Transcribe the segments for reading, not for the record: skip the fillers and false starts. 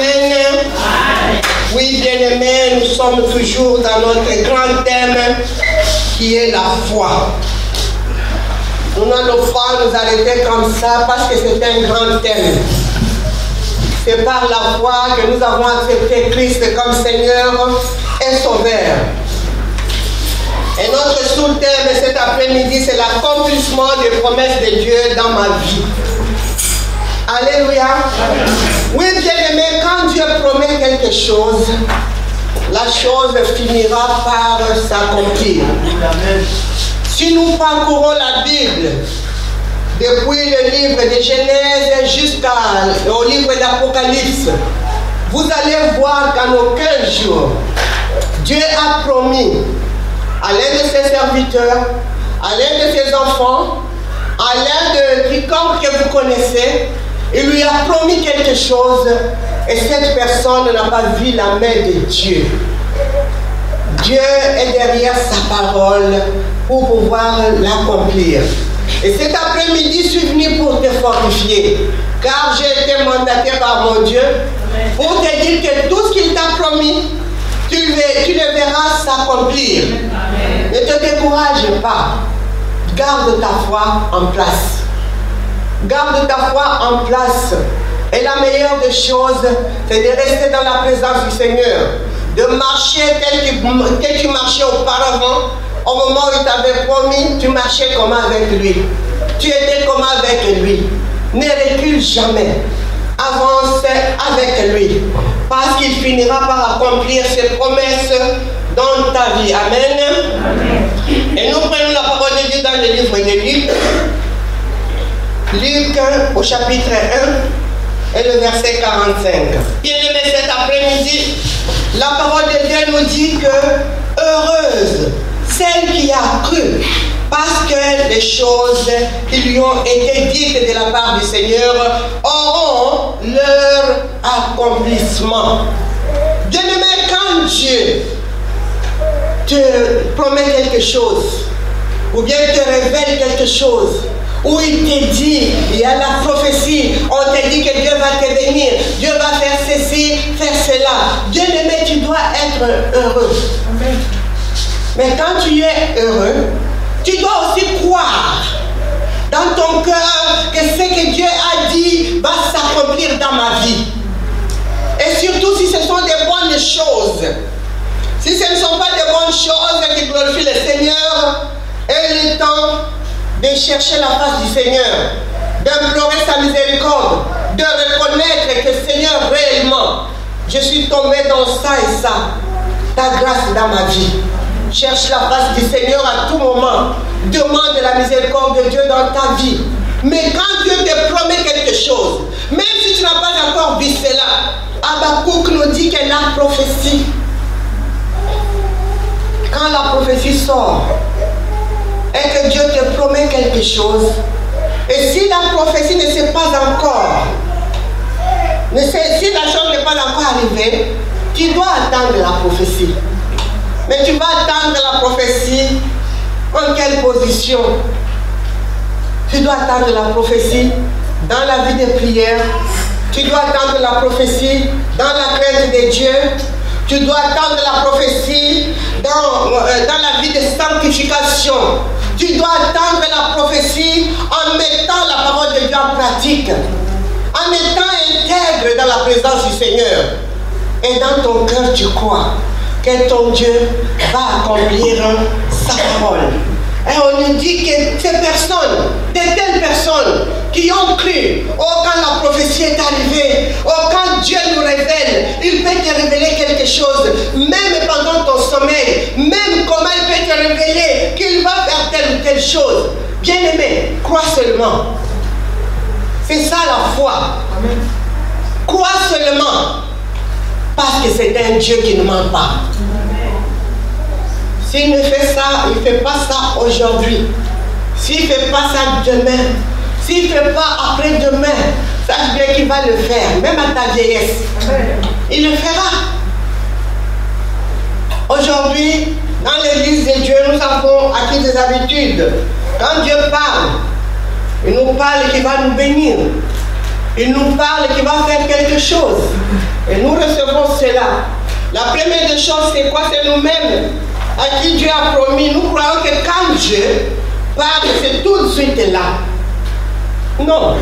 Amen. Oui, bien-aimés, nous sommes toujours dans notre grand thème qui est la foi. Nous n'allons pas nous arrêter comme ça parce que c'est un grand thème. C'est par la foi que nous avons accepté Christ comme Seigneur et Sauveur. Et notre sous-thème cet après-midi, c'est l'accomplissement des promesses de Dieu dans ma vie. Alléluia. Oui, bien-aimé, quand Dieu promet quelque chose, la chose finira par s'accomplir. Si nous parcourons la Bible, depuis le livre de Genèse jusqu'au livre d'Apocalypse, vous allez voir qu'en aucun jour, Dieu a promis à l'un de ses serviteurs, à l'un de ses enfants, à l'un de quiconque que vous connaissez, il lui a promis quelque chose et cette personne n'a pas vu la main de Dieu. Dieu est derrière sa parole pour pouvoir l'accomplir. Et cet après-midi, je suis venu pour te fortifier, car j'ai été mandaté par mon Dieu pour te dire que tout ce qu'il t'a promis, tu le verras s'accomplir. Ne te décourage pas. Garde ta foi en place. Garde ta foi en place. Et la meilleure des choses, c'est de rester dans la présence du Seigneur. De marcher tel que tu marchais auparavant. Au moment où il t'avait promis, tu marchais comme avec lui. Tu étais comme avec lui. Ne recule jamais. Avance avec lui. Parce qu'il finira par accomplir ses promesses dans ta vie. Amen. Amen. Et nous prenons la parole de Dieu dans le livre de Luc. Luc au chapitre 1 et le verset 45. Bien-aimé, cet après-midi, la parole de Dieu nous dit que heureuse celle qui a cru, parce que les choses qui lui ont été dites de la part du Seigneur auront leur accomplissement. Bien-aimé, quand Dieu te promet quelque chose, ou bien te révèle quelque chose, où il te dit, il y a la prophétie, on te dit que Dieu va te bénir, Dieu va faire ceci, faire cela. Bien-aimé, tu dois être heureux. Amen. Mais quand tu es heureux, tu dois aussi croire dans ton cœur que ce que Dieu a dit va s'accomplir dans ma vie. Et surtout si ce sont des bonnes choses. Si ce ne sont pas des bonnes choses qui glorifient le Seigneur, et le temps de chercher la face du Seigneur, d'implorer sa miséricorde, de reconnaître que Seigneur, réellement, je suis tombé dans ça et ça. Ta grâce dans ma vie. Cherche la face du Seigneur à tout moment. Demande la miséricorde de Dieu dans ta vie. Mais quand Dieu te promet quelque chose, même si tu n'as pas encore vu cela, Habakkuk nous dit que la prophétie, quand la prophétie sort, et que Dieu te promet quelque chose, et si la prophétie ne s'est pas encore, si la chose n'est pas encore arrivée, tu dois attendre la prophétie. Mais tu vas attendre la prophétie en quelle position? Tu dois attendre la prophétie dans la vie de prière. Tu dois attendre la prophétie dans la crainte de Dieu. Tu dois attendre la prophétie dans la vie de sanctification. Tu dois attendre la prophétie en mettant la parole de Dieu en pratique. En étant intègre dans la présence du Seigneur. Et dans ton cœur, tu crois que ton Dieu va accomplir sa parole. Et on nous dit que ces personnes, de telles personnes qui ont cru, quand la prophétie est arrivée, quand Dieu nous révèle, il peut te révéler quelque chose, même pendant ton sommeil, même comment il peut te révéler qu'il va faire telle ou telle chose. Bien-aimé, crois seulement. C'est ça la foi. Amen. Crois seulement. Parce que c'est un Dieu qui ne ment pas. S'il ne fait ça, il ne fait pas ça aujourd'hui. S'il ne fait pas ça demain, s'il ne fait pas après-demain, sache bien qu'il va le faire, même à ta vieillesse. Il le fera. Aujourd'hui, dans l'église de Dieu, nous avons acquis des habitudes. Quand Dieu parle, il nous parle qu'il va nous bénir. Il nous parle qu'il va faire quelque chose. Et nous recevons cela. La première des choses, c'est quoi? C'est nous-mêmes à qui Dieu a promis. Nous croyons que quand Dieu parle, c'est tout de suite là. Non.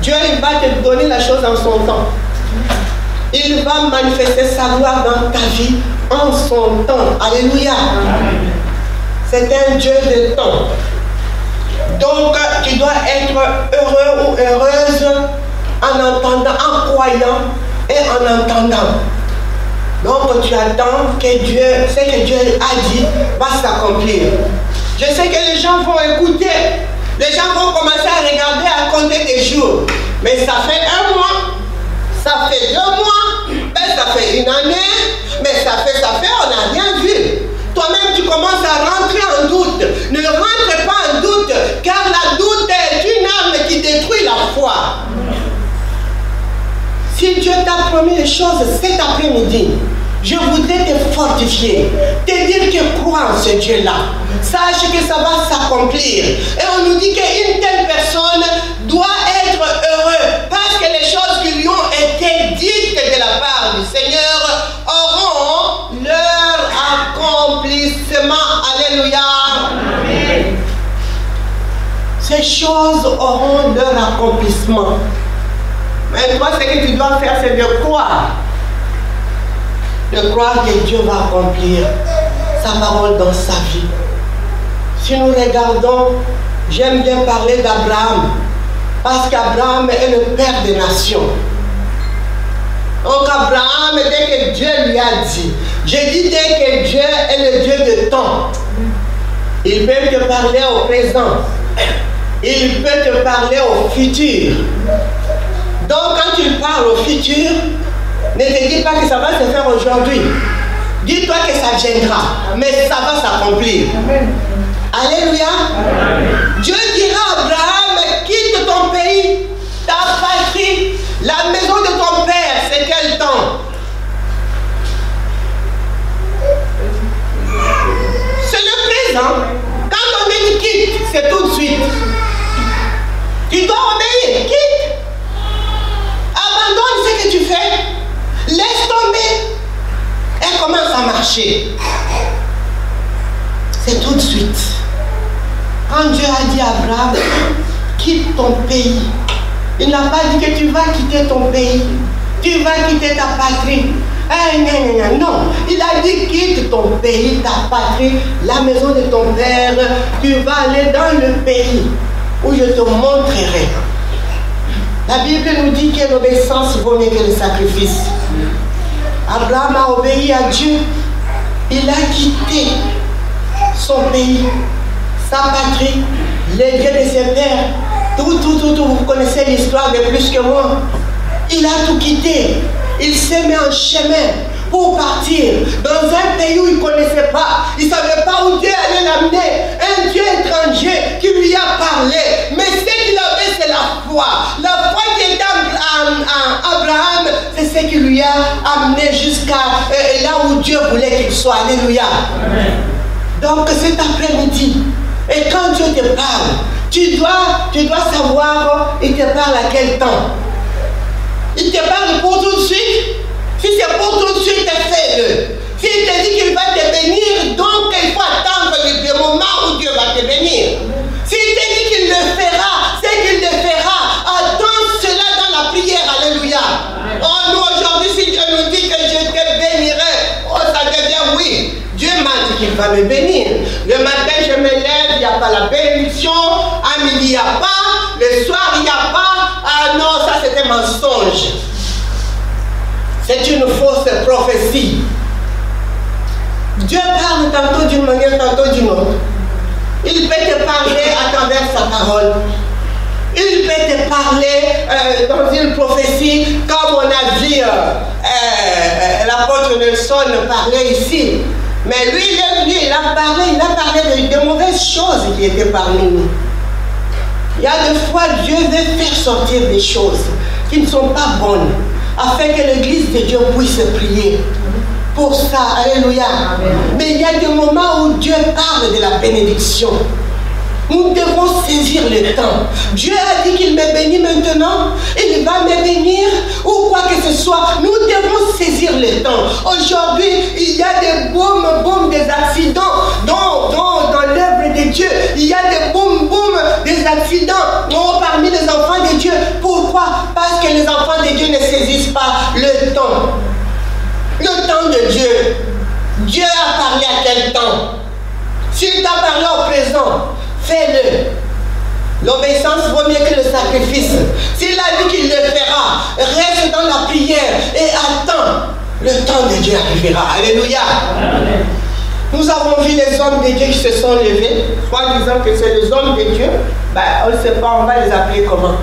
Dieu, il va te donner la chose en son temps. Il va manifester sa gloire dans ta vie en son temps. Alléluia. C'est un Dieu de temps. Donc, tu dois être heureux ou heureuse en entendant, en croyant et en entendant. Donc, tu attends que Dieu, ce que Dieu a dit, va s'accomplir. Je sais que les gens vont écouter. Les gens vont commencer à regarder, à compter des jours. Mais ça fait 1 mois, ça fait 2 mois, mais ça fait 1 année, mais ça fait, on n'a rien vu. Toi-même, tu commences à rentrer en doute. Ne rentre pas en doute, car la doute est une arme qui détruit la foi. Si Dieu t'a promis les choses cet après-midi, je voudrais te fortifier, te dire que crois en ce Dieu-là. Sache que ça va s'accomplir. Et on nous dit qu'une telle personne doit être heureuse parce que les choses qui lui ont été dites de la part du Seigneur auront leur accomplissement. Alléluia. Amen. Ces choses auront leur accomplissement. Mais toi, ce que tu dois faire, c'est de croire. De croire que Dieu va accomplir sa parole dans sa vie. Si nous regardons, j'aime bien parler d'Abraham, parce qu'Abraham est le père des nations. Donc Abraham, dès que Dieu lui a dit, j'ai dit dès que Dieu est le Dieu de temps, il peut te parler au présent, il peut te parler au futur. Donc quand tu parles au futur, ne te dis pas que ça va se faire aujourd'hui. Dis-toi que ça viendra, mais ça va s'accomplir. Alléluia. Dieu dira à Abraham, quitte ton pays, ta patrie, la maison de ton père. C'est quel temps? C'est le présent. Quand on dit quitte, c'est tout de suite. Tu dois obéir. Quitte. Abandonne ce que tu fais. Laisse tomber. Et commence à marcher. C'est tout de suite. Quand Dieu a dit à Abraham, quitte ton pays, il n'a pas dit que tu vas quitter ton pays, tu vas quitter ta patrie. Non, il a dit quitte ton pays, ta patrie, la maison de ton père, tu vas aller dans le pays où je te montrerai. La Bible nous dit que l'obéissance vaut mieux que le sacrifice. Abraham a obéi à Dieu, il a quitté son pays, sa patrie, les dieux de ses pères, tout, vous connaissez l'histoire de plus que moi. Il a tout quitté, il s'est mis en chemin pour partir dans un pays où il ne connaissait pas, il ne savait pas où Dieu allait l'amener, un Dieu étranger qui lui a parlé, mais ce qu'il avait c'est la foi qui était en Abraham, c'est ce qui lui a amené jusqu'à là où Dieu voulait qu'il soit. Alléluia. Amen. Donc cet après-midi, et quand Dieu te parle, tu dois savoir, il te parle à quel temps. Il te parle pour tout de suite. Si c'est pour tout de suite, fais-le. S'il te dit qu'il va te bénir, donc il faut attendre le moment où Dieu va te bénir. S'il te dit qu'il le fera, c'est qu'il le fera. Attends cela dans la prière. Alléluia. Oh, nous aujourd'hui, si Dieu nous dit que je te bénirai, oh, ça devient oui. Dieu m'a dit qu'il va me bénir. Le matin, je me lève, il n'y a pas la bénédiction. À midi, il n'y a pas. Le soir, il n'y a pas. Ah non, ça c'était mensonge. C'est une fausse prophétie. Dieu parle tantôt d'une manière, tantôt d'une autre. Il peut te parler à travers sa parole. Il peut te parler dans une prophétie, comme on a vu l'apôtre Nelson parler ici. Mais lui, il est venu, il a parlé de mauvaises choses qui étaient parmi nous. Il y a des fois, Dieu veut faire sortir des choses qui ne sont pas bonnes, afin que l'église de Dieu puisse prier. Pour ça, alléluia. Amen. Mais il y a des moments où Dieu parle de la bénédiction. Nous devons saisir le temps. Dieu a dit qu'il me bénit maintenant, il va me bénir, ou quoi que ce soit. Nous devons saisir le temps. Aujourd'hui, il y a des boum, des accidents dans l'œuvre de Dieu. Il y a des boum, des accidents parmi les enfants de Dieu. Pourquoi? Parce que les enfants de Dieu ne saisissent pas le temps. Le temps de Dieu. Dieu a parlé à quel temps? S'il t'a parlé au présent, fais-le. L'obéissance vaut mieux que le sacrifice. S'il a dit qu'il le fera, reste dans la prière et attends. Le temps de Dieu arrivera. Alléluia. Amen. Nous avons vu les hommes de Dieu qui se sont levés, soit disant que c'est les hommes de Dieu. Ben, on ne sait pas, on va les appeler comment?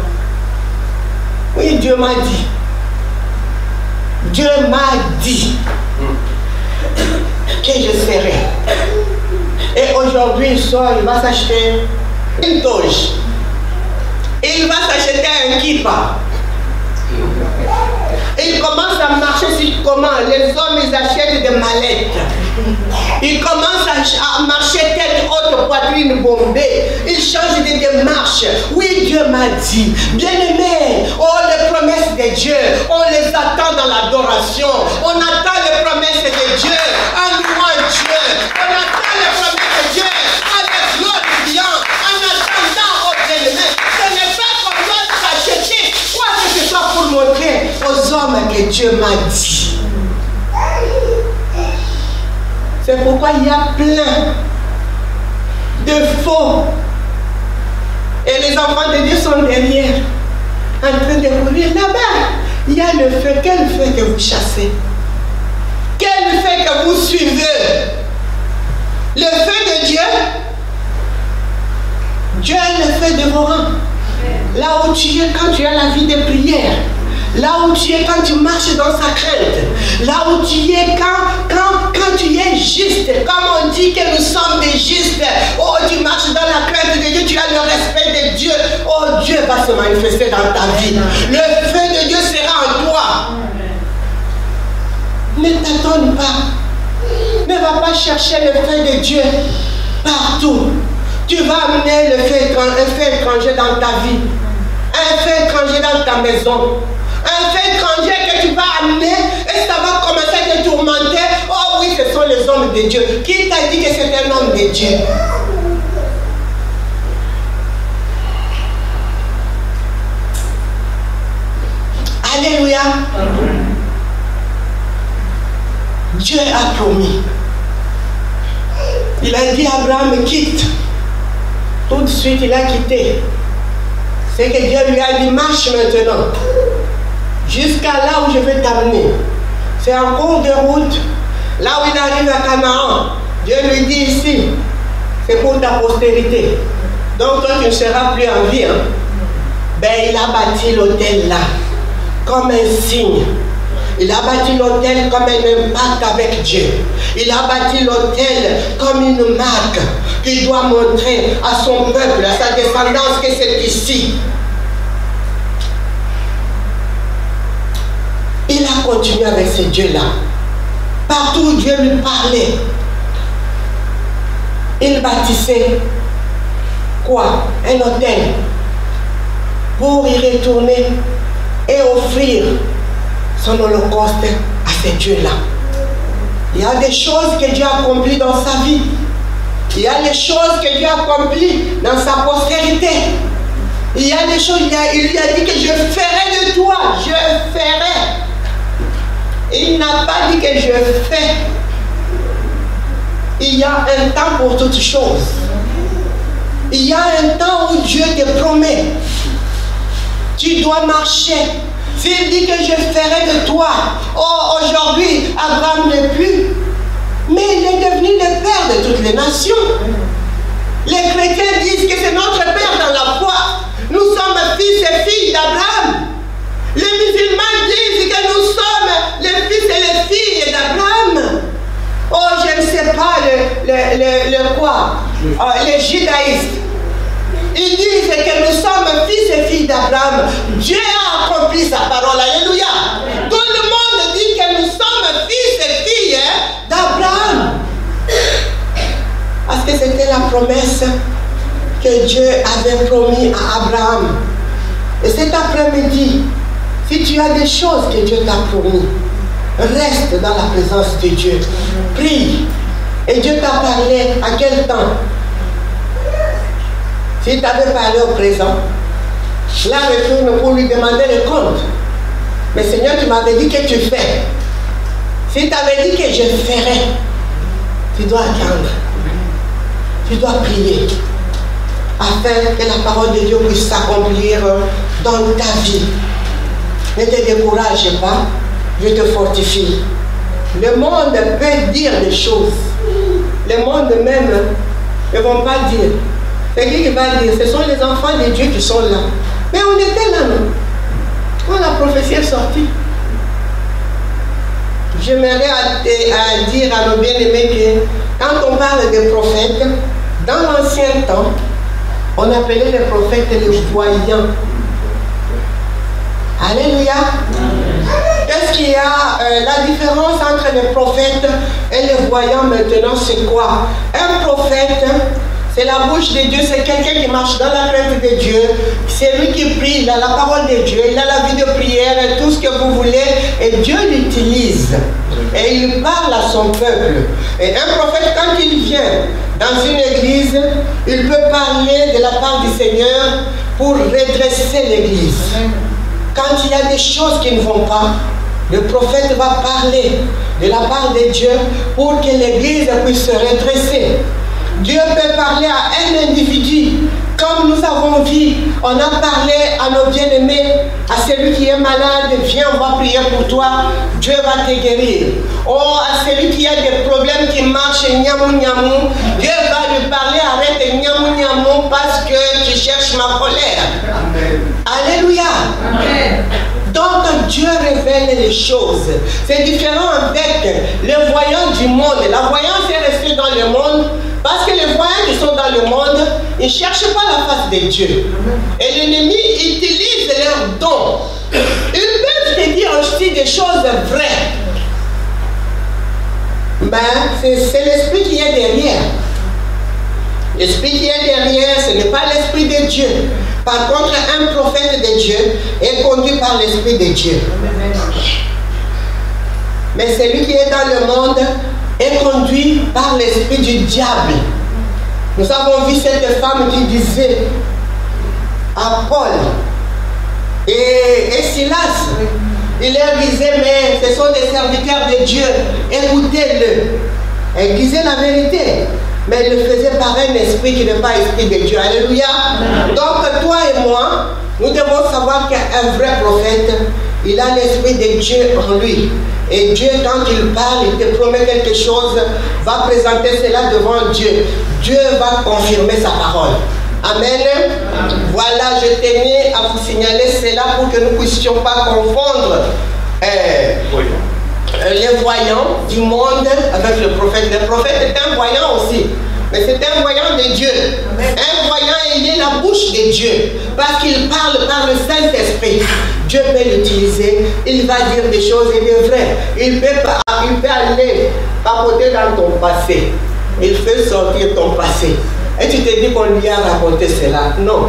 Oui, Dieu m'a dit. Dieu m'a dit que je serai. Et aujourd'hui, il sort, il va s'acheter une toge. Et il va s'acheter un kippa. Et il commence à marcher sur comment? Les hommes, ils achètent des mallettes. Ils commencent à marcher tête haute, poitrine bombée. Ils changent de démarche. Oui, Dieu m'a dit. Bien-aimés, oh, les promesses de Dieu, on les attend dans l'adoration. On attend les promesses de Dieu en louant Dieu. On attend les promesses de Dieu avec glorifiant, en attendant aux bien-aimés. Ce n'est pas comme ça s'acheter quoi que ce soit pour montrer aux hommes que Dieu m'a dit. C'est pourquoi il y a plein de faux. Et les enfants de Dieu sont derrière, en train de courir là-bas. Il y a le feu. Quel feu que vous chassez? Quel feu que vous suivez? Le feu de Dieu? Dieu est le feu dévorant. Là où tu es quand tu as la vie de prière. Là où tu es quand tu marches dans sa crainte. Là où tu es quand tu es juste. Comme on dit que nous sommes des justes. Oh, tu marches dans la crainte de Dieu. Tu as le respect de Dieu. Oh, Dieu va se manifester dans ta vie. Le feu de Dieu sera en toi. Ne t'attends pas. Ne va pas chercher le feu de Dieu partout. Tu vas amener un feu étranger dans ta vie. Un feu étranger dans ta maison. Un fait étranger que tu vas amener et ça va commencer à te tourmenter. Oh oui, ce sont les hommes de Dieu. Qui t'a dit que c'est un homme de Dieu? Alléluia. Dieu a promis. Il a dit à Abraham, quitte. Tout de suite, il a quitté. C'est que Dieu lui a dit, marche maintenant. Jusqu'à là où je vais t'amener. C'est en cours de route. Là où il arrive à Canaan. Dieu lui dit ici, c'est pour ta postérité. Donc toi tu ne seras plus en vie. Hein? Ben il a bâti l'autel là. Comme un signe. Il a bâti l'autel comme un impact avec Dieu. Il a bâti l'autel comme une marque qui doit montrer à son peuple, à sa descendance que c'est ici. Il a continué avec ce Dieu-là. Partout où Dieu lui parlait, il bâtissait quoi? Un autel pour y retourner et offrir son holocauste à ce Dieu-là. Il y a des choses que Dieu a accomplies dans sa vie. Il y a des choses que Dieu a accomplies dans sa postérité. Il y a des choses, il lui a dit que je ferai de toi, je ferai. Il n'a pas dit que je fais. Il y a un temps pour toutes choses. Il y a un temps où Dieu te promet. Tu dois marcher. S'il dit que je ferai de toi. Oh, aujourd'hui, Abraham n'est plus. Mais il est devenu le père de toutes les nations. Les chrétiens disent que c'est notre père dans la foi. Nous sommes fils et filles d'Abraham. Les musulmans disent que nous sommes les fils et les filles d'Abraham. Oh, je ne sais pas le quoi. Les judaïstes. Ils disent que nous sommes fils et filles d'Abraham. Dieu a accompli sa parole. Alléluia. Tout le monde dit que nous sommes fils et filles d'Abraham. Parce que c'était la promesse que que Dieu avait promis à Abraham. Et cet après-midi, si tu as des choses que Dieu t'a promis, reste dans la présence de Dieu. Prie. Et Dieu t'a parlé à quel temps? S'il t'avait parlé au présent, là retourne pour lui demander le compte. Mais Seigneur, tu m'avais dit que tu fais. S'il t'avait dit que je ferais, tu dois attendre. Tu dois prier. Afin que la parole de Dieu puisse s'accomplir dans ta vie. Ne te décourage pas, je te fortifie. Le monde peut dire des choses. Le monde même ne vont pas dire. C'est qui va dire? Ce sont les enfants de Dieu qui sont là. Mais on était là, non? Quand la prophétie est sortie. J'aimerais dire à nos bien-aimés que quand on parle des prophètes, dans l'ancien temps, on appelait les prophètes les voyants. Alléluia. Qu'est-ce qu'il y a? La différence entre les prophètes et les voyants maintenant, c'est quoi? Un prophète, c'est la bouche de Dieu, c'est quelqu'un qui marche dans la crainte de Dieu. C'est lui qui prie, il a la parole de Dieu, il a la vie de prière, et tout ce que vous voulez, et Dieu l'utilise. Et il parle à son peuple. Et un prophète, quand il vient dans une église, il peut parler de la part du Seigneur pour redresser l'église. Quand il y a des choses qui ne vont pas, le prophète va parler de la part de Dieu pour que l'église puisse se redresser. Dieu peut parler à un individu, comme nous avons vu, on a parlé à nos bien-aimés, à celui qui est malade, viens, on va prier pour toi, Dieu va te guérir. Oh, à celui qui a des problèmes qui marchent, niamou niamou, Dieu va lui parler, arrête niamou niamou parce que tu cherches ma colère. Amen. Alléluia. Amen. Donc Dieu révèle les choses. C'est différent avec les voyants du monde. La voyance est restée dans le monde parce que les voyants qui sont dans le monde, ils ne cherchent pas la face de Dieu. Et l'ennemi utilise leurs dons. Ils peuvent te dire aussi des choses vraies. Mais c'est l'esprit qui est derrière. L'esprit qui est derrière, ce n'est pas l'esprit de Dieu. Par contre, un prophète de Dieu est conduit par l'esprit de Dieu. Mais celui qui est dans le monde est conduit par l'esprit du diable. Nous avons vu cette femme qui disait à Paul et Silas, il leur disait, mais ce sont des serviteurs de Dieu, écoutez-le. Elle disait la vérité. Mais elle le faisait par un esprit qui n'est pas esprit de Dieu. Alléluia. Donc toi et moi, nous devons savoir qu'un vrai prophète, il a l'esprit de Dieu en lui. Et Dieu, quand il parle, il te promet quelque chose, va présenter cela devant Dieu. Dieu va confirmer sa parole. Amen. Voilà, je tenais à vous signaler cela pour que nous ne puissions pas confondre les voyants du monde avec le prophète. Le prophète est un voyant aussi, mais c'est un voyant de Dieu. Un voyant, il est la bouche de Dieu parce qu'il parle par le Saint-Esprit. Dieu peut l'utiliser, il va dire des choses et des vraies. Il peut aller papoter dans ton passé. Il fait sortir ton passé. Et tu te dis qu'on lui a raconté cela. Non,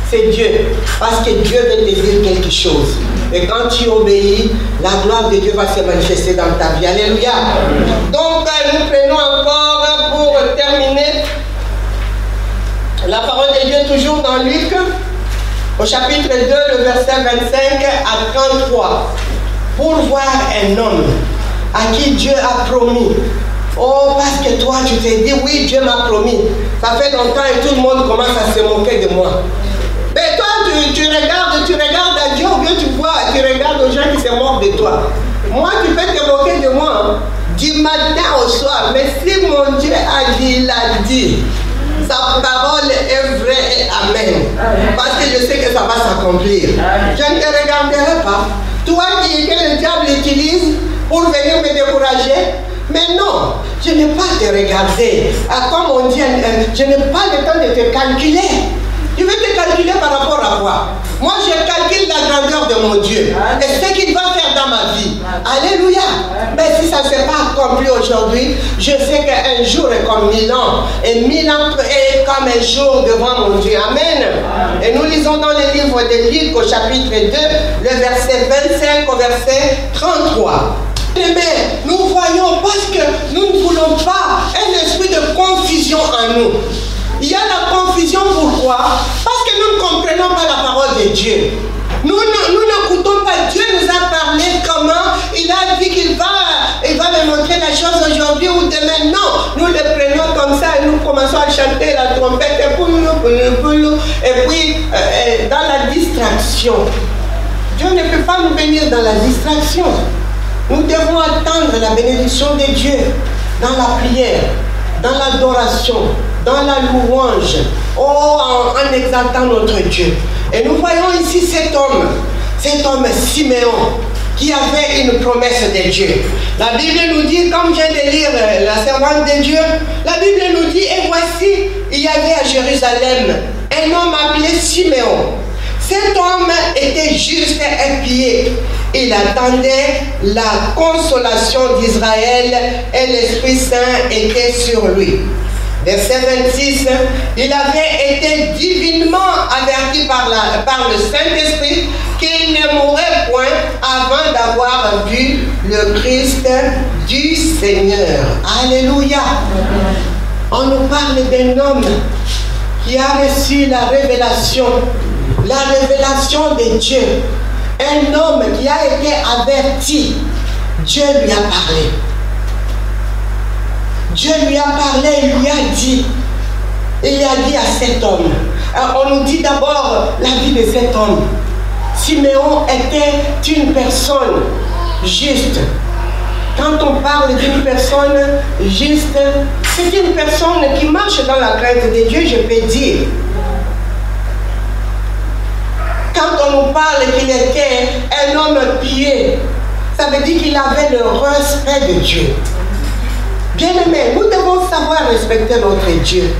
c'est Dieu. Parce que Dieu veut te dire quelque chose. Et quand tu obéis, la gloire de Dieu va se manifester dans ta vie. Alléluia. Donc, nous prenons encore pour terminer la parole de Dieu toujours dans Luc, au chapitre 2, le verset 25 à 33. Pour voir un homme à qui Dieu a promis. Oh, parce que toi, tu t'es dit, oui, Dieu m'a promis. Ça fait longtemps et tout le monde commence à se moquer de moi. Mais toi, tu regardes à Dieu ou bien tu regardes aux gens qui se moquent de toi. Moi, tu peux te moquer de moi, hein, du matin au soir. Mais si mon Dieu a dit, il a dit. Sa parole est vraie et amen. Parce que je sais que ça va s'accomplir. Je ne te regarderai pas. Toi que le diable utilise pour venir me décourager. Mais non, je n'ai pas à te regarder. Comme on dit, je n'ai pas le temps de te calculer. Je vais te calculer par rapport à quoi? Moi, je calcule la grandeur de mon Dieu. Et ce qu'il va faire dans ma vie. Alléluia. Mais si ça ne s'est pas accompli aujourd'hui, je sais qu'un jour est comme 1000 ans. Et 1000 ans est comme un jour devant mon Dieu. Amen. Et nous lisons dans le livre de Luc au chapitre 2, le verset 25 au verset 33. Mais nous voyons, parce que nous ne voulons pas un esprit de confusion en nous. Il y a la confusion, pourquoi? Parce que nous ne comprenons pas la parole de Dieu. Nous n'écoutons pas. Dieu nous a parlé comment? Il a dit qu'il va me montrer la chose aujourd'hui ou demain. Non, nous le prenons comme ça et nous commençons à chanter la trompette et puis dans la distraction. Dieu ne peut pas nous bénir dans la distraction. Nous devons attendre la bénédiction de Dieu dans la prière, dans l'adoration, dans la louange, en exaltant notre Dieu. Et nous voyons ici cet homme Siméon, qui avait une promesse de Dieu. La Bible nous dit, comme je viens de lire la servante de Dieu, la Bible nous dit, et voici, il y avait à Jérusalem un homme appelé Siméon. Cet homme était juste et pieux. Il attendait la consolation d'Israël et l'Esprit Saint était sur lui. Verset 26, il avait été divinement averti par le Saint-Esprit qu'il ne mourrait point avant d'avoir vu le Christ du Seigneur. Alléluia. On nous parle d'un homme qui a reçu la révélation de Dieu. Un homme qui a été averti. Dieu lui a parlé. Dieu lui a parlé, il lui a dit à cet homme. Alors on nous dit d'abord la vie de cet homme. Siméon était une personne juste. Quand on parle d'une personne juste, c'est une personne qui marche dans la crainte de Dieu, je peux dire. Quand on nous parle qu'il était un homme pieux, ça veut dire qu'il avait le respect de Dieu. Bien-aimés, nous devons savoir respecter notre Dieu.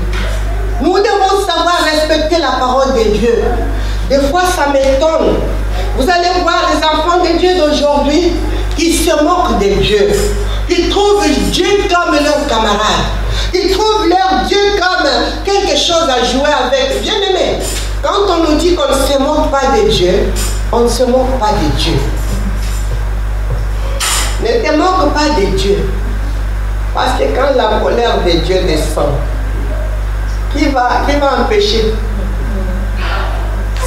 Nous devons savoir respecter la parole de Dieu. Des fois, ça m'étonne. Vous allez voir les enfants de Dieu d'aujourd'hui qui se moquent de Dieu. Ils trouvent Dieu comme leur camarade. Ils trouvent leur Dieu comme quelque chose à jouer avec. Bien-aimés, quand on nous dit qu'on ne se moque pas de Dieu, on ne se moque pas de Dieu. Ne te moque pas de Dieu. Parce que quand la colère de Dieu descend, qui va empêcher?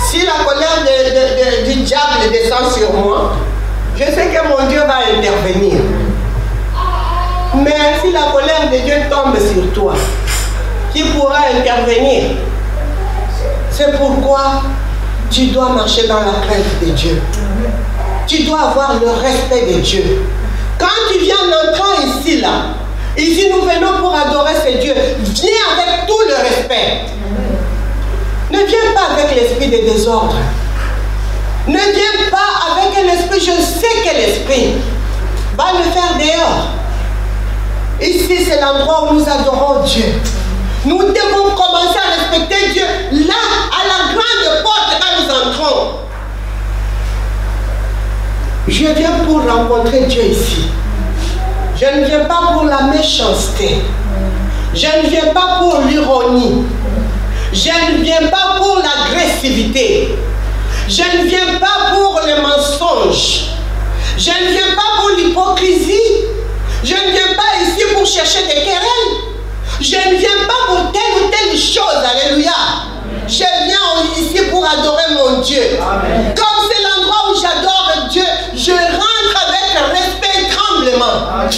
Si la colère du diable descend sur moi, je sais que mon Dieu va intervenir. Mais si la colère de Dieu tombe sur toi, qui pourra intervenir? C'est pourquoi tu dois marcher dans la crainte de Dieu. Tu dois avoir le respect de Dieu. Quand tu viens en entrant ici, là, ici nous venons pour adorer ce Dieu, viens avec tout le respect. Ne viens pas avec l'esprit de désordre. Ne viens pas avec un esprit, je sais que l'esprit va le faire dehors. Ici c'est l'endroit où nous adorons Dieu. Nous devons commencer à respecter Dieu là, à la grande porte quand nous entrons. Je viens pour rencontrer Dieu ici. Je ne viens pas pour la méchanceté. Je ne viens pas pour l'ironie. Je ne viens pas pour l'agressivité. Je ne viens pas pour les mensonges. Je ne viens pas pour l'hypocrisie. Je ne viens pas ici pour chercher des querelles. Je ne viens pas pour telle ou telle chose. Alléluia. Je viens ici pour adorer mon Dieu. Amen. Comme c'est l'endroit où j'adore Dieu, je rentre avec respect et tremblement. Amen.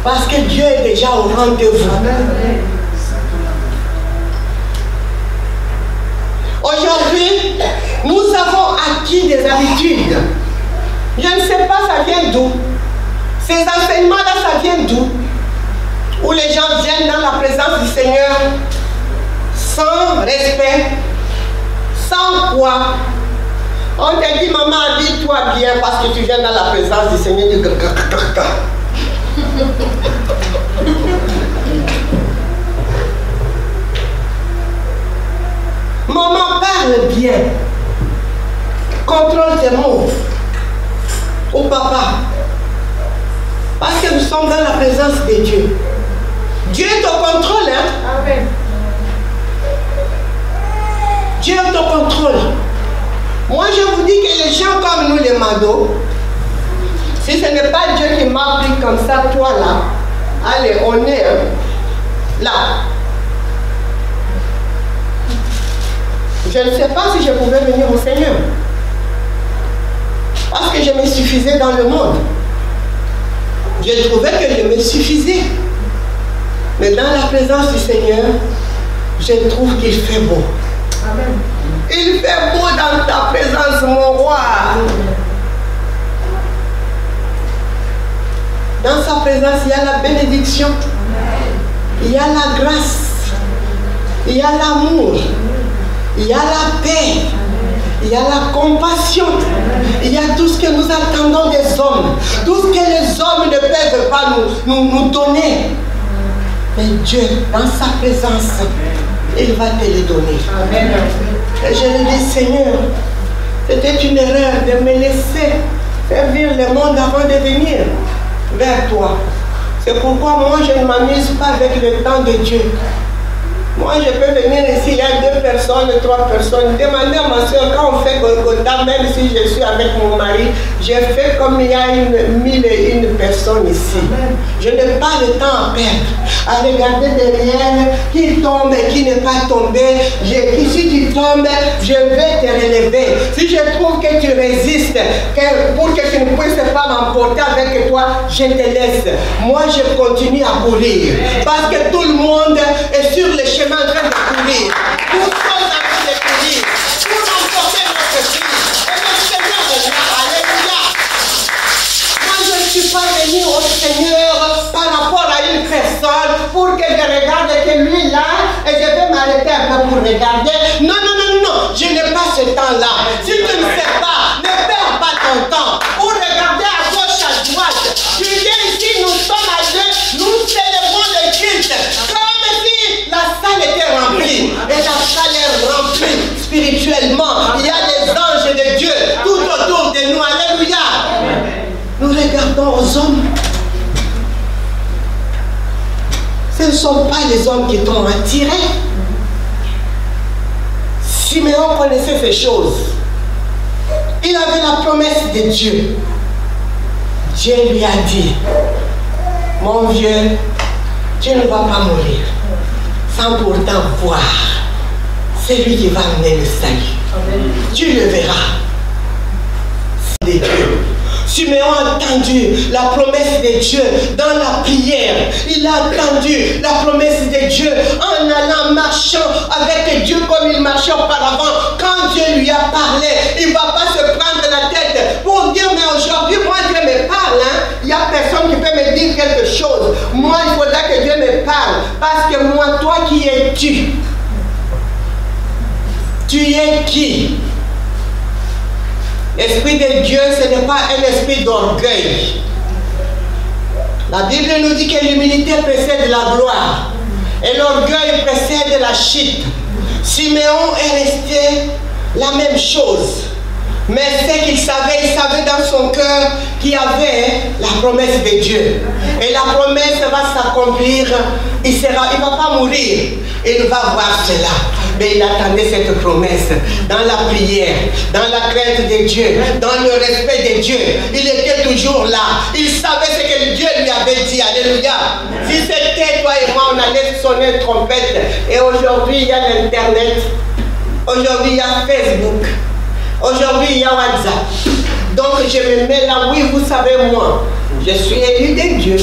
Parce que Dieu est déjà au rendez-vous. Aujourd'hui, nous avons acquis des habitudes. Je ne sais pas ça vient d'où. Ces enseignements-là, ça vient d'où? Où les gens viennent dans la présence du Seigneur sans respect, sans quoi. On te dit, maman, habille-toi bien parce que tu viens dans la présence du Seigneur. Maman, parle bien. Contrôle tes mots. Ou papa, Parce que nous sommes dans la présence de Dieu. Dieu est au contrôle. Hein? Amen. Dieu est au contrôle. Moi, je vous dis que les gens comme nous, les mados, si ce n'est pas Dieu qui m'a pris comme ça, toi là, allez, on est là. Je ne sais pas si je pouvais venir au Seigneur. Parce que je me suffisais dans le monde. Je trouvais que je me suffisais. Mais dans la présence du Seigneur, je trouve qu'il fait beau. Amen. Il fait beau dans ta présence, mon roi. Dans sa présence, il y a la bénédiction. Il y a la grâce. Il y a l'amour. Il y a la paix. Il y a la compassion. Il y a tout ce que nous attendons des hommes. Tout ce que les hommes ne peuvent pas nous donner. Mais Dieu, dans sa présence, il va te les donner. Amen. Et je lui dis, Seigneur, c'était une erreur de me laisser servir le monde avant de venir vers toi. C'est pourquoi moi, je ne m'amuse pas avec le temps de Dieu. Moi, je peux venir ici, il y a 2 personnes, 3 personnes. Demandez à ma soeur, quand on fait Golgotha, même si je suis avec mon mari, je fais comme il y a 1001 personnes ici. Je n'ai pas le temps à perdre, à regarder derrière qui tombe et qui n'est pas tombé. Si tu tombes, je vais te relever. Si je trouve que tu résistes, pour que tu ne puisses pas m'emporter avec toi, je te laisse. Moi, je continue à courir. Parce que tout le monde est sur le chemin en train de courir. Nous sommes en train de courir pour remporter notre vie. Et le Seigneur est là. Alléluia. Moi, je ne suis pas venu au Seigneur par rapport à une personne pour que je regarde que lui là et je vais m'arrêter un peu pour regarder. Non, non, non, non. Je n'ai pas ce temps-là. Si tu ne sais pas, ne perds pas ton temps pour regarder à gauche, à droite. Tu viens ici, nous sommes à 2, nous célébrons le culte. La salle était remplie et la salle est remplie spirituellement. Il y a des anges de Dieu tout autour de nous. Alléluia. Nous regardons aux hommes. Ce ne sont pas les hommes qui t'ont attiré. Siméon connaissait ces choses. Il avait la promesse de Dieu. Dieu lui a dit, mon vieux, tu ne vas pas mourir sans pourtant voir celui qui va amener le salut. Amen. Tu le verras. C'est de Dieu. Siméon a entendu la promesse de Dieu dans la prière. Il a entendu la promesse de Dieu en allant marchant avec Dieu comme il marchait auparavant. Quand Dieu lui a parlé, il ne va pas se prendre la tête pour dire, mais aujourd'hui, moi, Dieu me parle. Hein? Il n'y a personne qui peut me dire quelque chose. Moi, il faudra que Dieu me parle. Parce que moi, toi, qui es-tu? Tu es qui? L'Esprit de Dieu, ce n'est pas un esprit d'orgueil. La Bible nous dit que l'humilité précède la gloire. Et l'orgueil précède la chute. Siméon est resté la même chose. Mais ce qu'il savait, il savait dans son cœur qu'il y avait la promesse de Dieu. Et la promesse va s'accomplir. Il ne va pas mourir. Il va voir cela. Mais il attendait cette promesse dans la prière, dans la crainte de Dieu, dans le respect de Dieu. Il était toujours là. Il savait ce que Dieu lui avait dit. Alléluia. Si c'était toi et moi, on allait sonner trompette. Et aujourd'hui, il y a l'Internet. Aujourd'hui, il y a Facebook. Aujourd'hui, il y a WhatsApp. Donc, je me mets là. Oui, vous savez, moi, je suis élu de Dieu.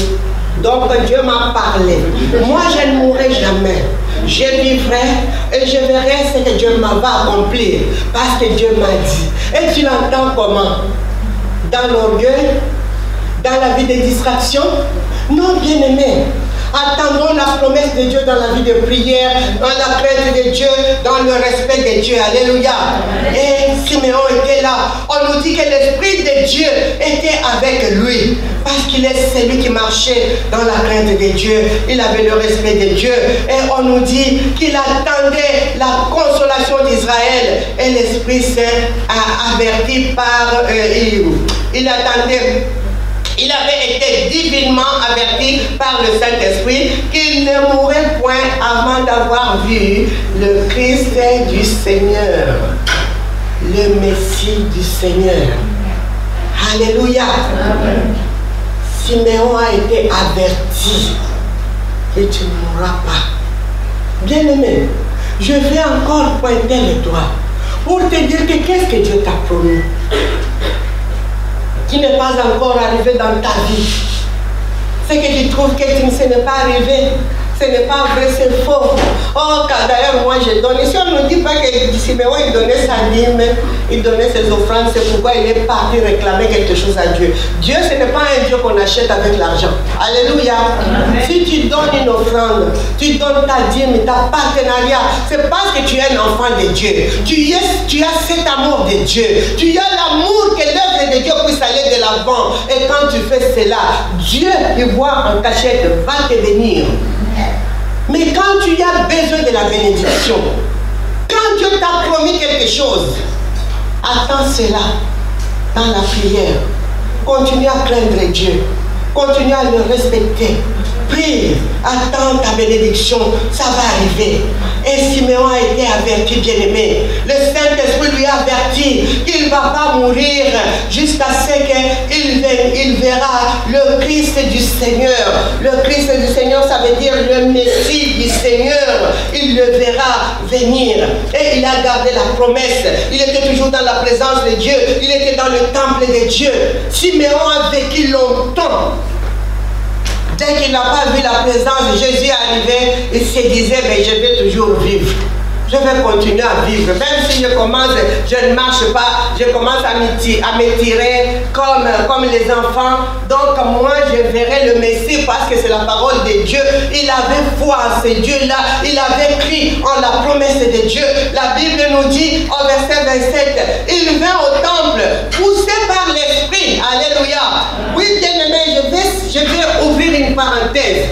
Donc, Dieu m'a parlé. Moi, je ne mourrai jamais. Je vivrai et je verrai ce que Dieu va accomplir. Parce que Dieu m'a dit. Et tu l'entends comment? Dans l'orgueil? Dans la vie de distraction? Non, bien aimé. Attendons la promesse de Dieu dans la vie de prière, dans la crainte de Dieu, dans le respect de Dieu. Alléluia. Et Siméon était là. On nous dit que l'Esprit de Dieu était avec lui. Parce qu'il est celui qui marchait dans la crainte de Dieu. Il avait le respect de Dieu. Et on nous dit qu'il attendait la consolation d'Israël. Et l'Esprit Saint a averti par... il attendait Il avait été divinement averti par le Saint-Esprit qu'il ne mourrait point avant d'avoir vu le Christ du Seigneur, le Messie du Seigneur. Alléluia. Amen. Siméon a été averti que tu ne mourras pas. Bien-aimé, je vais encore pointer le doigt pour te dire que qu'est-ce que Dieu t'a promis qui n'est pas encore arrivé dans ta vie. C'est que tu trouves que ce n'est pas arrivé. Ce n'est pas vrai, c'est faux. Oh, d'ailleurs, moi je donne. Si on ne dit pas que Siméon il donnait sa dîme, il donnait ses offrandes, c'est pourquoi il est parti réclamer quelque chose à Dieu. Dieu, ce n'est pas un Dieu qu'on achète avec l'argent. Alléluia. Amen. Si tu donnes une offrande, tu donnes ta dîme, ta partenariat, c'est parce que tu es un enfant de Dieu. Tu as cet amour de Dieu. Tu as l'amour que l'œuvre de Dieu puisse aller de l'avant. Et quand tu fais cela, Dieu, il voit en cachette, va te bénir. Mais quand tu as besoin de la bénédiction, quand Dieu t'a promis quelque chose, attends cela dans la prière. Continue à craindre Dieu. Continue à le respecter. Prie, attends ta bénédiction, ça va arriver. Et Siméon a été averti, bien-aimé. Le Saint-Esprit lui a averti qu'il ne va pas mourir jusqu'à ce qu'il verra le Christ du Seigneur. Le Christ du Seigneur, ça veut dire le Messie du Seigneur. Il le verra venir. Et il a gardé la promesse. Il était toujours dans la présence de Dieu. Il était dans le temple de Dieu. Siméon a vécu longtemps. Dès qu'il n'a pas vu la présence de Jésus arriver, il se disait, mais je vais toujours vivre. Je vais continuer à vivre. Même si je ne marche pas, je commence à m'étirer comme les enfants. Donc moi, je verrai le Messie parce que c'est la parole de Dieu. Il avait foi en ce Dieu-là. Il avait cru en la promesse de Dieu. La Bible nous dit, au verset 27, il vint au temple, poussé par l'Esprit. Alléluia. Oui, bien-aimé, je vais ouvrir une parenthèse.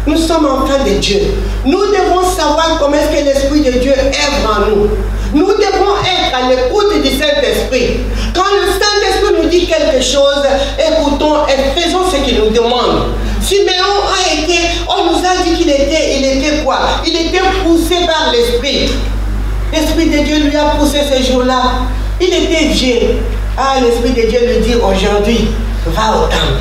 Nous sommes enfants de Dieu. Nous devons savoir comment est-ce que l'Esprit de Dieu œuvre en nous. Nous devons être à l'écoute du Saint-Esprit. Quand le Saint-Esprit nous dit quelque chose, écoutons et faisons ce qu'il nous demande. Siméon a été, on nous a dit qu'il était quoi? Il était poussé par l'Esprit. L'Esprit de Dieu lui a poussé ce jour-là. Il était vieux. Ah, l'Esprit de Dieu lui dit aujourd'hui, va au temple.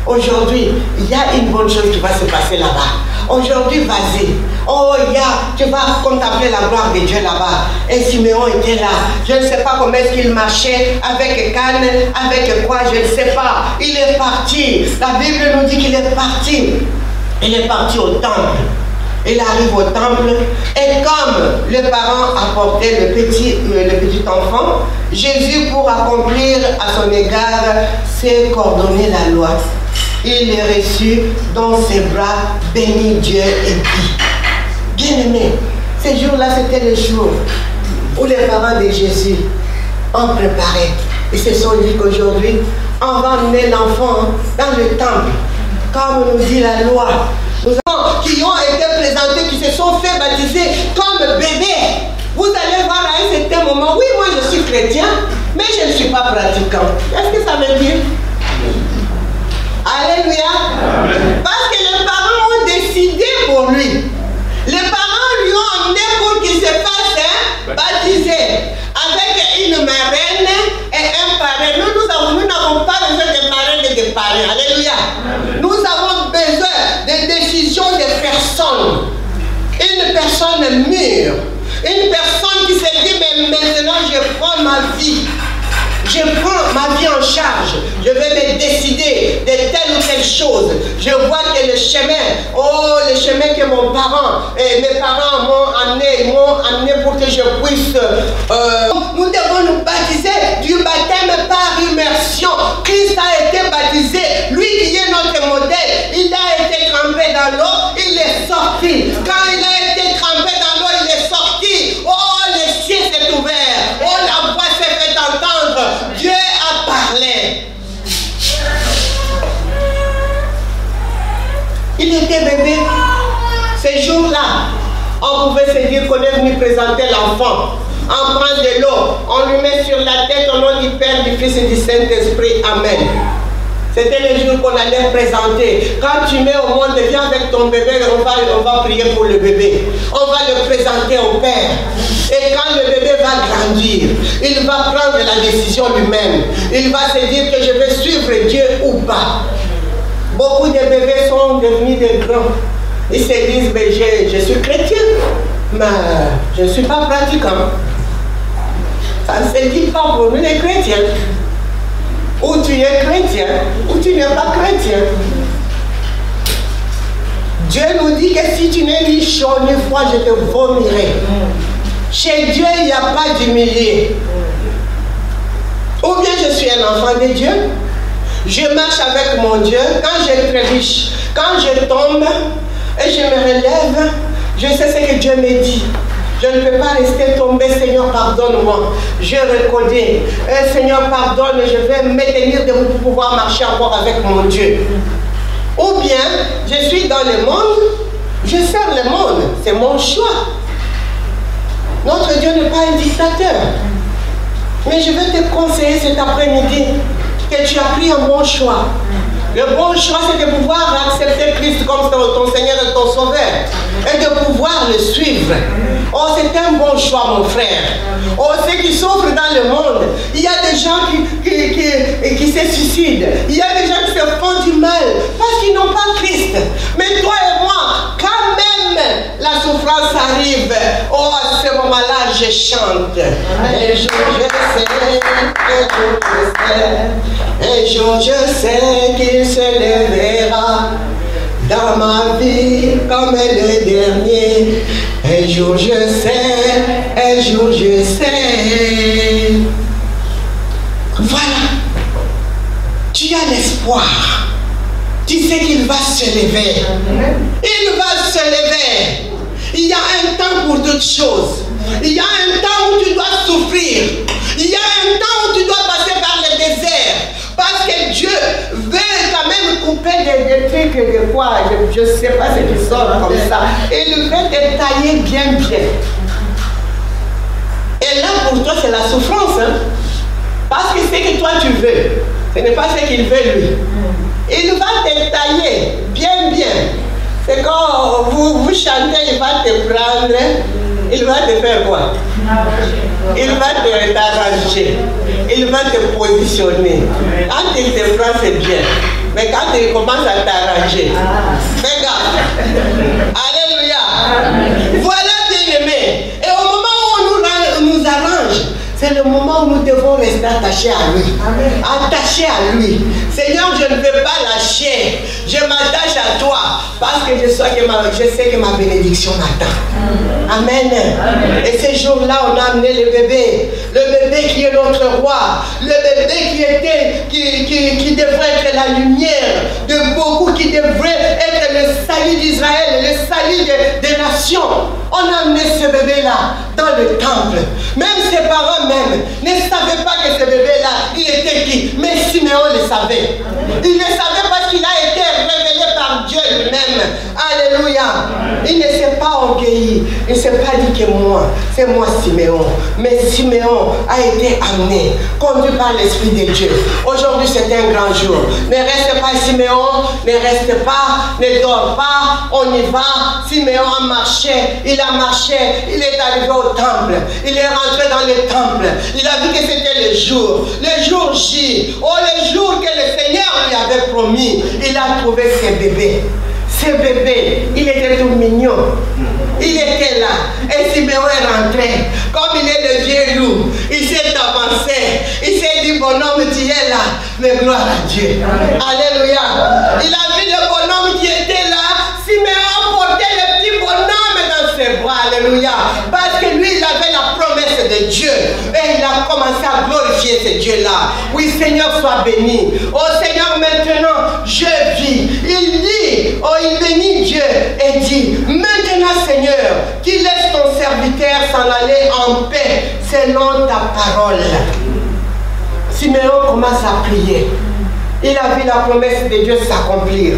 Aujourd'hui, il y a une bonne chose qui va se passer là-bas. Aujourd'hui, vas-y. Oh, tu vas contempler la gloire de Dieu là-bas. Et Siméon était là. Je ne sais pas comment est-ce qu'il marchait, avec canne, avec quoi, je ne sais pas. Il est parti. La Bible nous dit qu'il est parti. Il est parti au temple. Il arrive au temple et comme le parent apportait le petit enfant, Jésus, pour accomplir à son égard, s'est coordonné la loi. Il est reçu dans ses bras, bénit Dieu et dit. Bien-aimé, ces jours-là, c'était les jours où les parents de Jésus ont préparé. Ils se sont dit qu'aujourd'hui, on va emmener l'enfant dans le temple, comme nous dit la loi. Nous avons qui ont été présentés, qui se sont fait baptiser comme bébés. Vous allez voir à un certain moment, oui, moi je suis chrétien, mais je ne suis pas pratiquant. Qu'est-ce que ça veut dire? Alléluia. Amen. Parce que les parents ont décidé pour lui. Les parents lui ont emmené pour qu'il se fasse baptiser avec une marraine et un parrain. Nous n'avons pas besoin de marraines et de parrains. Alléluia. Amen. Nous avons besoin de décisions de personnes. Une personne mûre. Une personne qui se dit, mais maintenant je prends ma vie. Je prends ma vie en charge. Je vais me décider de telle ou telle chose. Je vois que le chemin, le chemin que mes parents m'ont amené pour que je puisse. Nous devons nous baptiser du baptême par immersion. Christ a été baptisé. Lui qui est notre modèle, il a été trempé dans l'eau, il est sorti. Quand il a été trempé dans l'eau, il est sorti. Oh, le ciel s'est ouvert. Oh, la voix s'est fait entendre. Dieu a parlé. Il était bébé. Ces jours-là, on pouvait se dire qu'on est venu présenter l'enfant. On prend de l'eau, on lui met sur la tête au nom du Père, du Fils et du Saint-Esprit. Amen. C'était le jour qu'on allait présenter. Quand tu mets au monde, viens avec ton bébé, on va prier pour le bébé. On va le présenter au Père. Et quand le bébé va grandir, il va prendre la décision lui-même. Il va se dire que je vais suivre Dieu ou pas. Beaucoup de bébés sont devenus des grands. Ils se disent, mais je suis chrétien, mais je ne suis pas pratiquant. Ça ne se dit pas pour nous les chrétiens. Ou tu es chrétien, ou tu n'es pas chrétien. Dieu nous dit que si tu n'es ni chaud ni froid, je te vomirai. Chez Dieu, il n'y a pas d'humilié. Ou bien je suis un enfant de Dieu, je marche avec mon Dieu, quand je trébuche, quand je tombe et je me relève, je sais ce que Dieu me dit. Je ne peux pas rester tombé, Seigneur, pardonne-moi. Je reconnais. Seigneur, pardonne, je vais me tenir debout pour pouvoir marcher encore avec mon Dieu. Ou bien, je suis dans le monde, je sers le monde. C'est mon choix. Notre Dieu n'est pas un dictateur. Mais je vais te conseiller cet après-midi que tu as pris un bon choix. Le bon choix, c'est de pouvoir accepter Christ comme ton Seigneur et ton Sauveur. Et de pouvoir le suivre. Oh, c'est un bon choix, mon frère. Oh, ceux qui souffrent dans le monde, il y a des gens qui se suicident. Il y a des gens qui se font du mal parce qu'ils n'ont pas Christ. Mais toi et moi, quand même la souffrance arrive, oh, à ce moment-là, je chante. Un jour, je sais, un jour, je sais qu'il se lèvera dans ma vie comme le dernier. Un jour je sais, un jour je sais. Voilà. Tu as l'espoir. Tu sais qu'il va se lever. Il va se lever. Il y a un temps pour toutes choses. Il y a un temps où tu dois souffrir. Il y a un temps où tu dois passer par le désert. Parce que Dieu veut quand même couper des trucs de quoi, je ne sais pas ce qui sort comme ça. Et il veut te tailler bien. Et là pour toi c'est la souffrance. Hein? Parce que c'est que toi tu veux. Ce n'est pas ce qu'il veut lui. Il va te tailler bien. C'est quand vous chantez, il va te prendre. Il va te faire quoi? Il va t'arranger. Il va te positionner. Quand il te prend, c'est bien. Mais quand il commence à t'arranger, fais gaffe. Alléluia. Voilà, bien-aimé. Et au moment où on nous arrange, c'est le moment où nous devons rester attachés à lui. Attachés à lui. Seigneur, je ne veux pas lâcher. Je m'attache à toi parce que je sais que ma bénédiction m'attend. Amen. Et ce jour-là, on a amené le bébé. Le bébé qui est notre roi. Le bébé qui devrait être la lumière de beaucoup, qui devrait être le salut d'Israël, le salut des nations. On a amené ce bébé-là dans le temple. Même ses parents ne savaient pas que ce bébé-là, il était qui? Mais Siméon le savait. Il le savait parce qu'il a été révélé par Dieu lui-même. Alléluia. Il ne s'est pas orgueilli. Il ne s'est pas dit que moi, c'est moi Siméon. Mais Siméon a été amené, conduit par l'Esprit de Dieu. Aujourd'hui, c'est un grand jour. Ne reste pas Siméon, ne reste pas, ne dors pas. On y va. Siméon a marché. Il a marché. Il est arrivé au temple. Il est rentré dans le temple. Il a vu que c'était le jour J. Oh, le jour que le Seigneur lui avait promis. Il a trouvé ses bébés. Ce bébé, il était tout mignon. Il était là. Et Siméon est rentré. Comme il est le vieux loup, il s'est avancé. Il s'est dit, bonhomme, tu es là. Mais gloire à Dieu. Alléluia. Il a vu le bonhomme qui était là. Siméon portait le petit bonhomme dans ses bras. Alléluia. Parce que lui, il avait la promesse de Dieu. Et il a commencé à glorifier ce Dieu-là. Oui, Seigneur, sois béni. Oh Seigneur, maintenant, je vis. Il dit, oh, il bénit Dieu et dit, maintenant, Seigneur, qu'il laisse ton serviteur s'en aller en paix selon ta parole. Siméon commence à prier. Il a vu la promesse de Dieu s'accomplir.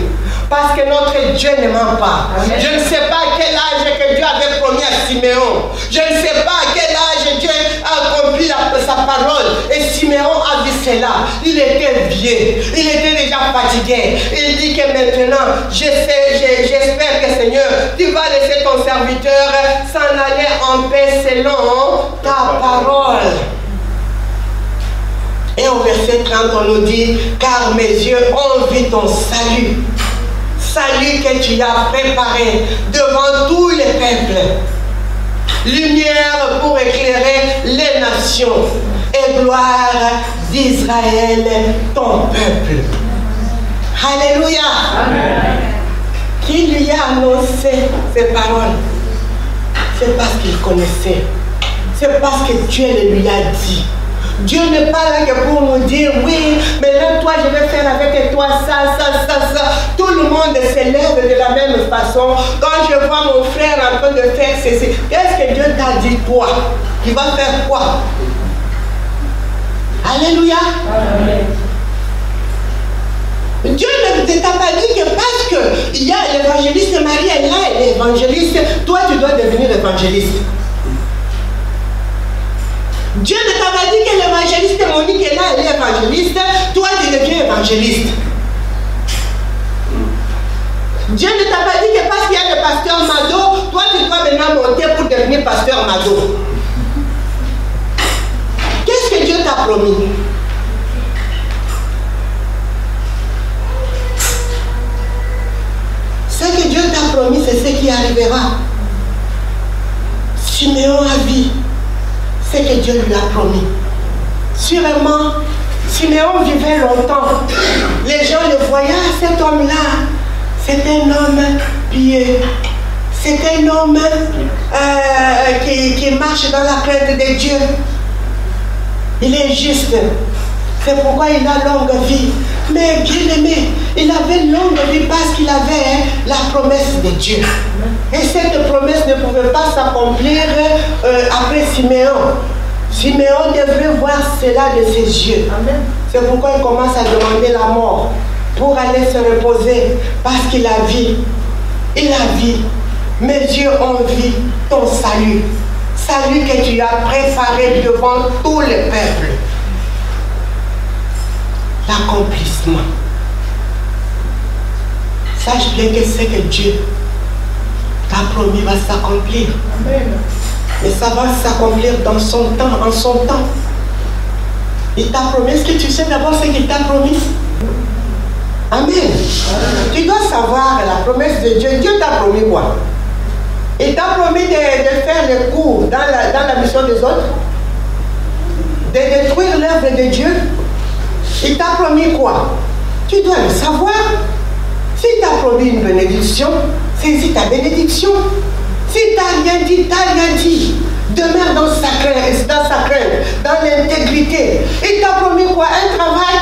Parce que notre Dieu ne ment pas. Je ne sais pas à quel âge que Dieu avait promis à Siméon. Je ne sais pas à quel âge Dieu a accompli sa parole. Et Siméon a vu cela. Il était vieux. Il était déjà fatigué. Il dit que maintenant, j'espère que Seigneur, tu vas laisser ton serviteur s'en aller en paix selon ta parole. Et au verset 30, on nous dit, car mes yeux ont vu ton salut. Salut que tu as préparé devant tous les peuples. Lumière pour éclairer les nations et gloire d'Israël, ton peuple. Alléluia. Amen. Qui lui a annoncé ces paroles? C'est parce qu'il connaissait. C'est parce que Dieu le lui a dit. Dieu n'est pas là que pour nous dire, oui, mais là, toi, je vais faire avec toi ça. Tout le monde s'élève de la même façon. Quand je vois mon frère en train de faire ceci, qu'est-ce que Dieu t'a dit, toi? Tu vas faire quoi? Alléluia. Amen. Dieu ne t'a pas dit que parce qu'il y a l'évangéliste Marie, elle est évangéliste, toi, tu dois devenir évangéliste. Dieu ne t'a pas dit que l'évangéliste Monique est là, elle est évangéliste, toi tu deviens évangéliste. Dieu ne t'a pas dit que parce qu'il y a le pasteur Mado, toi tu dois maintenant monter pour devenir pasteur Mado. Qu'est-ce que Dieu t'a promis? Ce que Dieu t'a promis, c'est ce qui arrivera. Siméon a vu ce que Dieu lui a promis. Sûrement, Siméon vivait longtemps. Les gens le voyaient, cet homme-là, c'est un homme pieux. C'est un homme qui marche dans la crainte de Dieu. Il est juste. C'est pourquoi il a longue vie. Mais bien aimé, il avait longue vie parce qu'il avait la promesse de Dieu. Et cette promesse ne pouvait pas s'accomplir après Siméon. Siméon devrait voir cela de ses yeux. C'est pourquoi il commence à demander la mort pour aller se reposer parce qu'il a vu. Il a vu. Mes yeux ont vu ton salut. Salut que tu as préparé devant tous les peuples. L'accomplissement. Sache bien que ce que Dieu t'a promis va s'accomplir. Mais ça va s'accomplir dans son temps, en son temps. Il t'a promis. Est-ce que tu sais d'abord ce qu'il t'a promis? Amen. Tu dois savoir la promesse de Dieu. Dieu t'a promis quoi? Il t'a promis de faire les cours dans la mission des autres, de détruire l'œuvre de Dieu. Il t'a promis quoi? Tu dois le savoir. S'il t'a promis une bénédiction, saisis ta bénédiction. S'il t'a rien dit, t'as rien dit. Demeure dans sa crainte, dans l'intégrité. Il t'a promis quoi? Un travail.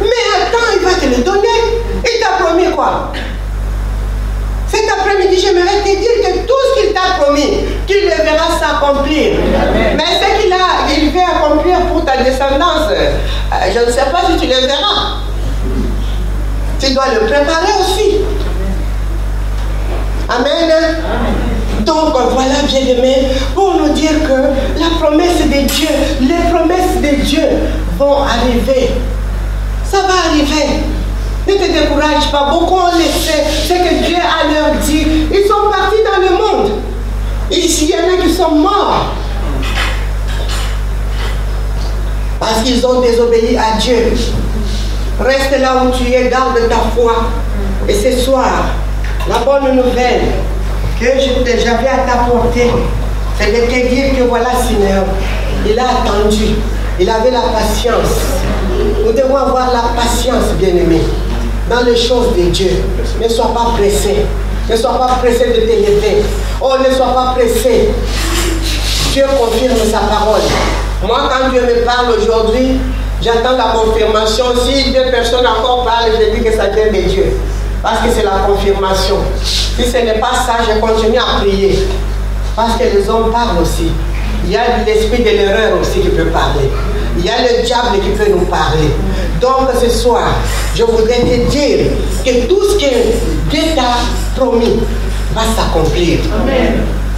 Mais attends, il va te le donner. Il t'a promis quoi? Cet après-midi, j'aimerais te dire que tout ce qu'il t'a promis, tu le verras s'accomplir. Mais ce qu'il veut accomplir pour ta descendance, je ne sais pas si tu le verras. Tu dois le préparer aussi. Amen. Donc voilà, bien-aimés, pour nous dire que la promesse de Dieu, les promesses de Dieu vont arriver. Ça va arriver. Ne te décourage pas. Beaucoup ont laissé ce que Dieu a leur dit. Ils sont partis dans le monde. Ici, il y en a qui sont morts. Parce qu'ils ont désobéi à Dieu. Reste là où tu es, garde ta foi. Et ce soir, la bonne nouvelle que j'avais à t'apporter, c'est de te dire que voilà Siméon. Il a attendu. Il avait la patience. Nous devons avoir la patience, bien-aimés, dans les choses de Dieu. Ne sois pas pressé. Ne sois pas pressé de t'élever. Oh, ne sois pas pressé. Dieu confirme sa parole. Moi, quand Dieu me parle aujourd'hui, j'attends la confirmation. Si deux personnes encore parlent, je dis que ça vient de Dieu. Parce que c'est la confirmation. Si ce n'est pas ça, je continue à prier. Parce que les hommes parlent aussi. Il y a l'esprit de l'erreur aussi qui peut parler. Il y a le diable qui peut nous parler. Donc ce soir, je voudrais te dire que tout ce que Dieu t'a promis va s'accomplir.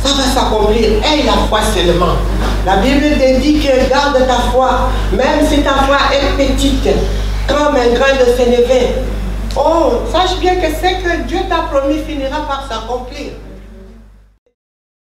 Ça va s'accomplir. Aie la foi seulement. La Bible te dit que garde ta foi, même si ta foi est petite, comme un grain de sénévé. Oh, sache bien que ce que Dieu t'a promis finira par s'accomplir.